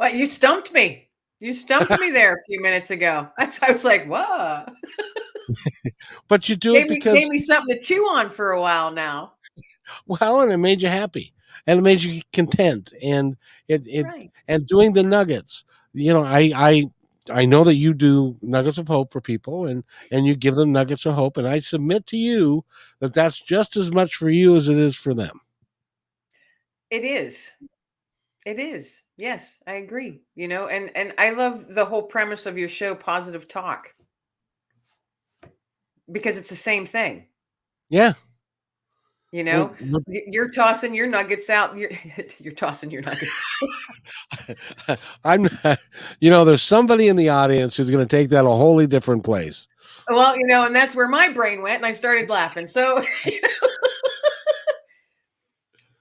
Speaker 2: Well, you stumped me. You stumped me there a few minutes ago. I was like, what?
Speaker 1: But you do it
Speaker 2: Gave
Speaker 1: because,
Speaker 2: me something to chew on for a while now.
Speaker 1: well, and it made you happy, and it made you content, and it
Speaker 2: Right.
Speaker 1: and doing the nuggets. You know, I know that you do nuggets of hope for people, and you give them nuggets of hope, and I submit to you that that's just as much for you as it is for them.
Speaker 2: It is. It is. Yes, I agree. And I love the whole premise of your show, Positive Talk, because it's the same thing.
Speaker 1: Yeah.
Speaker 2: You
Speaker 1: Well,
Speaker 2: know, you're tossing your nuggets out. You're tossing your nuggets.
Speaker 1: I'm not, you know, there's somebody in the audience who's going to take that a wholly different place.
Speaker 2: Well, and that's where my brain went, and I started laughing. So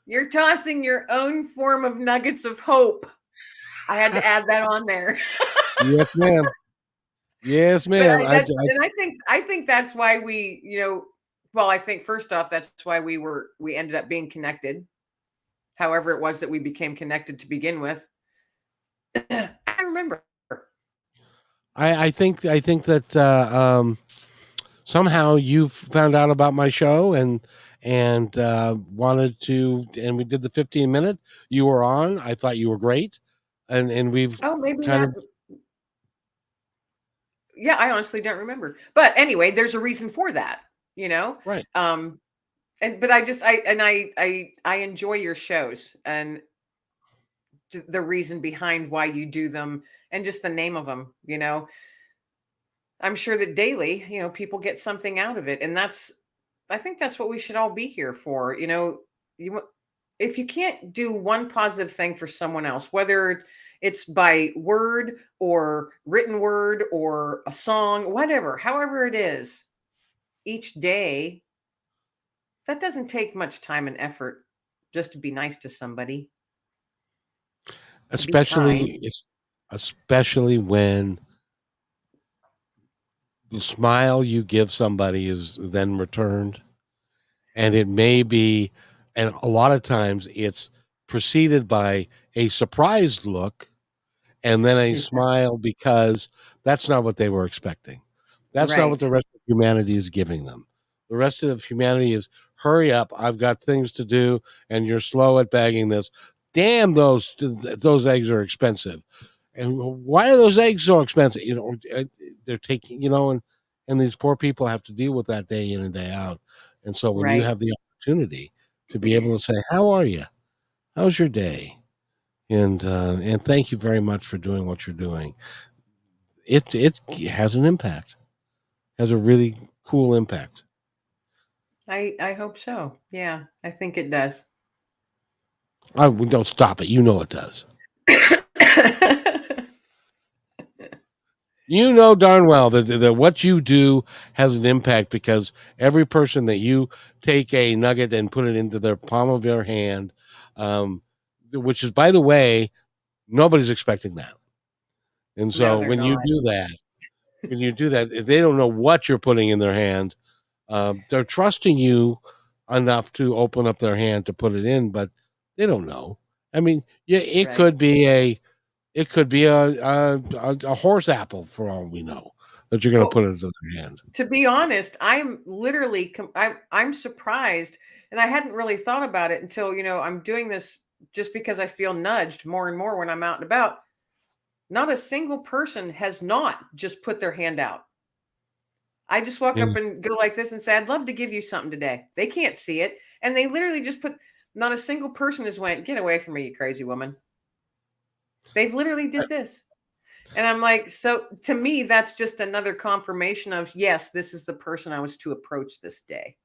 Speaker 2: you're tossing your own form of nuggets of hope. I had to add that on there.
Speaker 1: Yes, ma'am. Yes,
Speaker 2: But
Speaker 1: ma'am.
Speaker 2: I think that's why well, I think first off, that's why we ended up being connected. However, it was that we became connected to begin with. I remember.
Speaker 1: I think that somehow you found out about my show and wanted to, and we did the 15 minute. You were on. I thought you were great, and we've
Speaker 2: Oh, maybe
Speaker 1: kind
Speaker 2: not.
Speaker 1: of
Speaker 2: Yeah, I honestly don't remember. But anyway, there's a reason for that, you know.
Speaker 1: right.
Speaker 2: Um, and but I just I enjoy your shows and the reason behind why you do them and just the name of them. I'm sure that daily, people get something out of it, and I think that's what we should all be here for. You if you can't do one positive thing for someone else, whether it's by word or written word or a song, whatever, however it is, each day, that doesn't take much time and effort just to be nice to somebody, to be kind.
Speaker 1: Especially when the smile you give somebody is then returned, and it may be, and a lot of times it's preceded by a surprised look and then a
Speaker 2: Yeah,
Speaker 1: smile because that's not what they were expecting. That's not what
Speaker 2: right,
Speaker 1: the rest of humanity is giving them. The rest of humanity is, hurry up, I've got things to do, and you're slow at bagging this. Damn, those eggs are expensive. And why are those eggs so expensive? They're taking, and these poor people have to deal with that day in and day out. And so when you
Speaker 2: right.
Speaker 1: have the opportunity to be able to say, "How are you? How's your day?" And thank you very much for doing what you're doing. It has an impact. Has a really cool impact.
Speaker 2: I hope so. Yeah, I think it does.
Speaker 1: We don't stop it. You know it does. You know darn well that what you do has an impact because every person that you take a nugget and put it into their palm of your hand, um, which is, by the way, nobody's expecting that. And
Speaker 2: No,
Speaker 1: so
Speaker 2: they're not.
Speaker 1: when you do that, if they don't know what you're putting in their hand, they're trusting you enough to open up their hand to put it in, but they don't know. I mean, yeah,
Speaker 2: Right.
Speaker 1: it could be a horse apple for all we know that you're going to
Speaker 2: Well,
Speaker 1: put into their hand.
Speaker 2: to be honest, I'm literally I'm surprised, and I hadn't really thought about it until I'm doing this just because I feel nudged more and more when I'm out and about. Not a single person has not just put their hand out. I just walk up
Speaker 1: And
Speaker 2: and go like this and say, "I'd love to give you something today." They can't see it, and they literally just put. Not a single person has went, "Get away from me, you crazy woman." They've literally did this. And I'm like, so to me, that's just another confirmation of, yes, this is the person I was to approach this day,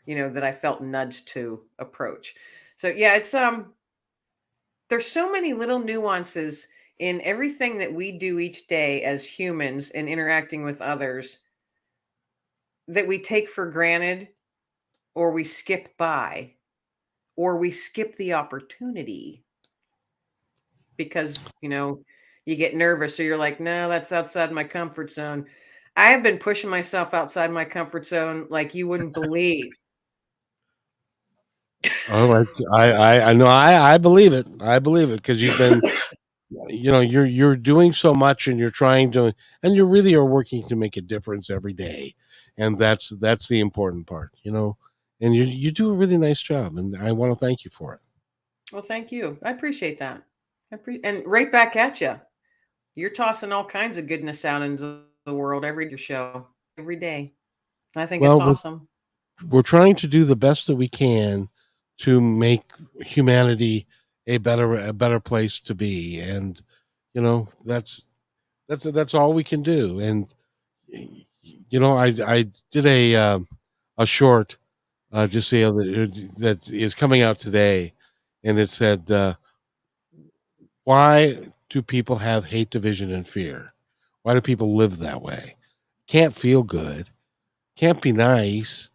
Speaker 2: that I felt nudged to approach. So yeah, there's so many little nuances in everything that we do each day as humans and interacting with others that we take for granted or we skip by or we skip the opportunity because, you get nervous. So you're like, no, that's outside my comfort zone. I have been pushing myself outside my comfort zone like you wouldn't believe.
Speaker 1: Oh, I know. I believe it. I believe it because you've been, you're doing so much, and you're trying to, and you really are working to make a difference every day, and that's the important part. And you do a really nice job, and I want to thank you for it.
Speaker 2: Well, thank you. I appreciate that. And right back at you. You're tossing all kinds of goodness out into the world every show, every day. I think it's
Speaker 1: Well,
Speaker 2: awesome.
Speaker 1: we're trying to do the best that we can to make humanity a better place to be, and that's all we can do. And I did a short just the other that is coming out today, and it said, why do people have hate, division, and fear? Why do people live that way? Can't feel good, can't be nice.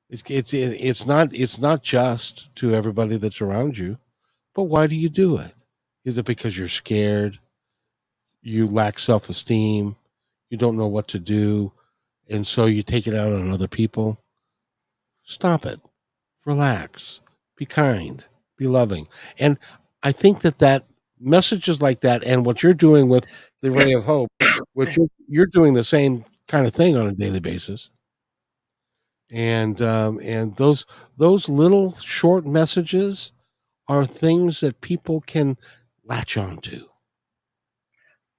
Speaker 1: It's not just to everybody that's around you. But why do you do it? Is it because you're scared? You lack self esteem? You don't know what to do? And so you take it out on other people? Stop it. Relax. Be kind. Be loving. And I think that messages like that, and what you're doing with the Ray of Hope, which you're doing the same kind of thing on a daily basis. And those little short messages are things that people can latch on to. So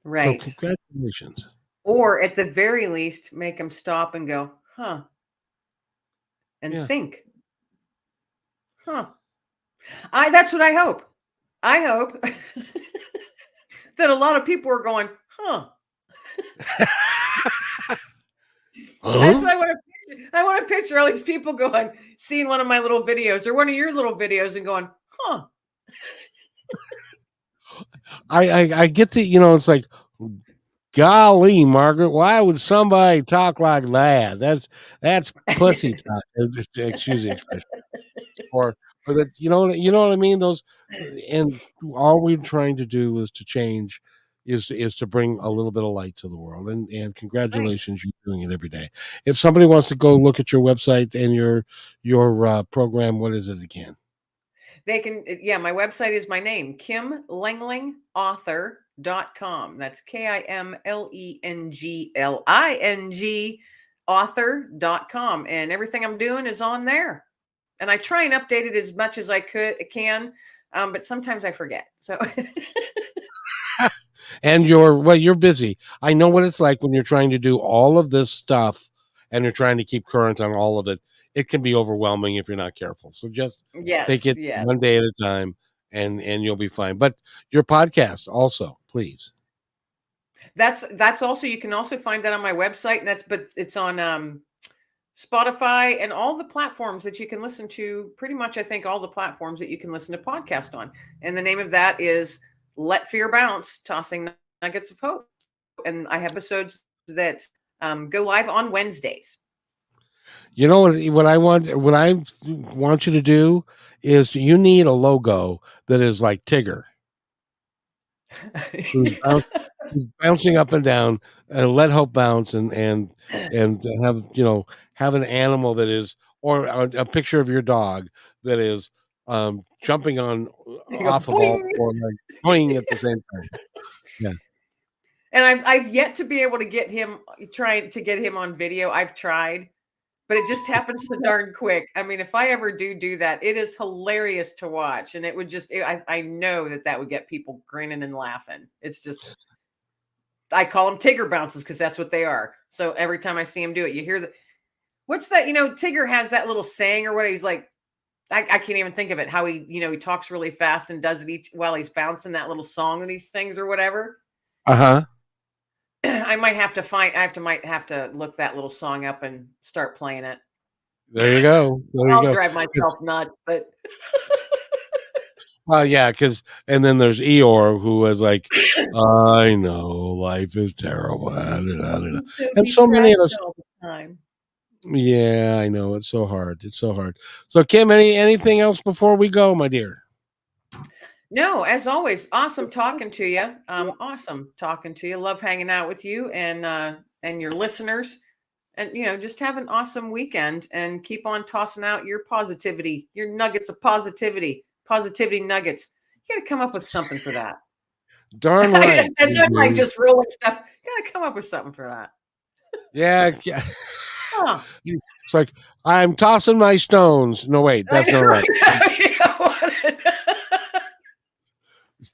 Speaker 2: Right.
Speaker 1: congratulations.
Speaker 2: Or at the very least, make them stop and go, huh, and
Speaker 1: Yeah.
Speaker 2: think, huh. That's what I hope. I hope that a lot of people are going, huh. That's
Speaker 1: Huh?
Speaker 2: what I want to picture. I want to picture all these people going, seeing one of my little videos or one of your little videos and going, huh.
Speaker 1: I get the, it's like, golly, Margaret, why would somebody talk like that? That's pussy talk. Excuse the expression. Or that, you know what I mean? Those, and all we're trying to do is to change, is to bring a little bit of light to the world. And
Speaker 2: Right.
Speaker 1: congratulations, you're doing it every day. If somebody wants to go look at your website and your program, what is it again?
Speaker 2: They can, yeah, my website is my name, kimlenglingauthor.com. That's KIMLENGLING author.com. And everything I'm doing is on there. And I try and update it as much as I can, but sometimes I forget. So
Speaker 1: And you're busy. I know what it's like when you're trying to do all of this stuff, and you're trying to keep current on all of it. It can be overwhelming if you're not careful. So just take
Speaker 2: yes,
Speaker 1: it
Speaker 2: yes.
Speaker 1: one day at a time, and you'll be fine. But your podcast also, please.
Speaker 2: That's also, you can also find that on my website, and but it's on Spotify and all the platforms that you can listen to. Pretty much, I think all the platforms that you can listen to podcast on. And the name of that is Let Fear Bounce: Tossing Nuggets of Hope. And I have episodes that go live on Wednesdays.
Speaker 1: You know what I want you to do is, you need a logo that is like Tigger, who's bounce, who's bouncing up and down, and let hope bounce, and have an animal that is, or a picture of your dog that is, jumping on
Speaker 2: You go
Speaker 1: off of all
Speaker 2: boing.
Speaker 1: four legs, going at the same time. Yeah.
Speaker 2: And I've yet to be able to get him, trying to get him on video. I've tried, but it just happens so darn quick. I mean, if I ever do that, it is hilarious to watch, and it would just, I know that would get people grinning and laughing. It's just, I call them Tigger bounces because that's what they are. So every time I see him do it, you hear the, what's that? Tigger has that little saying or what, he's like, I can't even think of it. How he talks really fast and does it each while he's bouncing that little song and these things or whatever.
Speaker 1: Uh-huh.
Speaker 2: Might have to look that little song up and start playing it.
Speaker 1: There you go. There you
Speaker 2: I'll
Speaker 1: go.
Speaker 2: drive myself
Speaker 1: It's
Speaker 2: nuts, but
Speaker 1: Well, yeah, because and then there's Eeyore, who was like, I know life is terrible. Da, da, da, da.
Speaker 2: he's so
Speaker 1: And so many of
Speaker 2: depressed
Speaker 1: us,
Speaker 2: all the time.
Speaker 1: yeah, I know, it's so hard. It's so hard. So, Kim, anything else before we go, my dear?
Speaker 2: No, as always, awesome talking to you. Awesome talking to you. Love hanging out with you and your listeners. And, just have an awesome weekend and keep on tossing out your positivity, your nuggets of positivity nuggets. You got to come up with something for that.
Speaker 1: Darn right.
Speaker 2: As I'm like just rolling stuff. Got to come up with something for that.
Speaker 1: Yeah.
Speaker 2: Huh.
Speaker 1: It's like, I'm tossing my stones. No, wait, that's not right.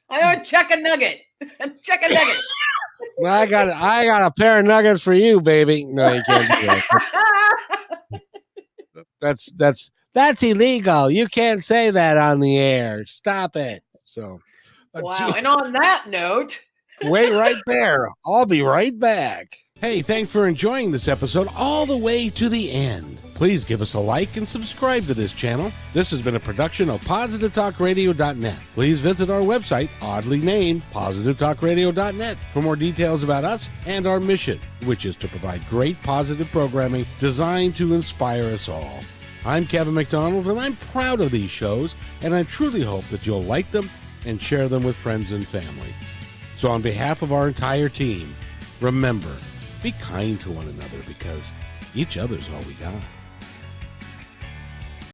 Speaker 2: I want check a nugget. Check a nugget.
Speaker 1: I got a pair of nuggets for you, baby. No, you can't do that. That's illegal. You can't say that on the air. Stop it. So,
Speaker 2: wow. And on that note,
Speaker 1: wait right there. I'll be right back. Hey, thanks for enjoying this episode all the way to the end. Please give us a like and subscribe to this channel. This has been a production of PositiveTalkRadio.net. Please visit our website, oddly named PositiveTalkRadio.net, for more details about us and our mission, which is to provide great positive programming designed to inspire us all. I'm Kevin McDonald, and I'm proud of these shows, and I truly hope that you'll like them and share them with friends and family. So on behalf of our entire team, remember, be kind to one another because each other's all we got.